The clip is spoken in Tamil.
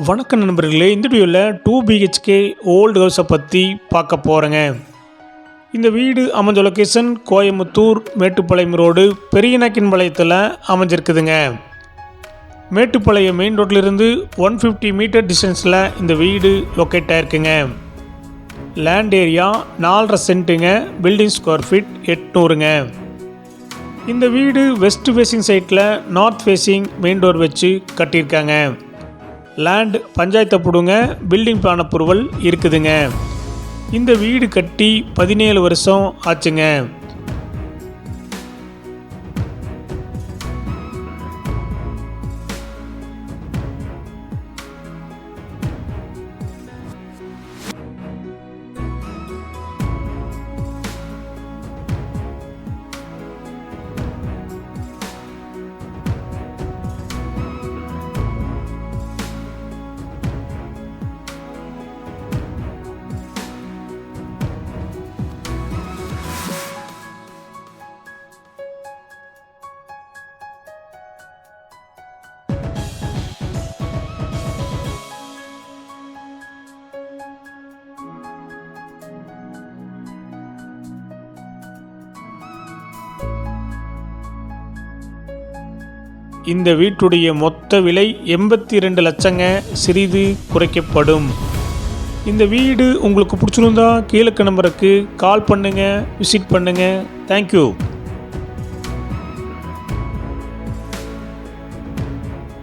வணக்கம் நண்பர்களே, இந்த வீடியோவில் 2 BHK ஓல்டு ஹவுஸை பற்றி பார்க்க போகிறேங்க. இந்த வீடு அமைஞ்ச லொக்கேஷன் கோயம்புத்தூர் மேட்டுப்பாளையம் ரோடு பெரியநாயக்கன்பாளையத்தில் அமைஞ்சிருக்குதுங்க. மேட்டுப்பாளையம் மெயின் ரோட்லேருந்து 150 மீட்டர் டிஸ்டன்ஸில் இந்த வீடு லொக்கேட் ஆகிருக்குங்க. லேண்ட் ஏரியா 4.5 சென்ட்டுங்க. பில்டிங் ஸ்கொயர் ஃபீட் 800ங்க. இந்த வீடு வெஸ்ட் ஃபேஸிங் சைட்டில் நார்த் ஃபேஸிங் மெயின் டோர் வச்சு கட்டியிருக்காங்க. லேண்ட் பஞ்சாயத்து அப்ரூவ்டுங்க. பில்டிங் பிளான் அப்ரூவல் இருக்குதுங்க. இந்த வீடு கட்டி 17 வருஷம் ஆச்சுங்க. இந்த வீட்டுடைய மொத்த விலை 82 லட்சங்க. சிறிது குறைக்கப்படும். இந்த வீடு உங்களுக்கு பிடிச்சிருந்தா கீழே நம்பருக்கு கால் பண்ணுங்கள், விசிட் பண்ணுங்கள். தேங்க்யூ.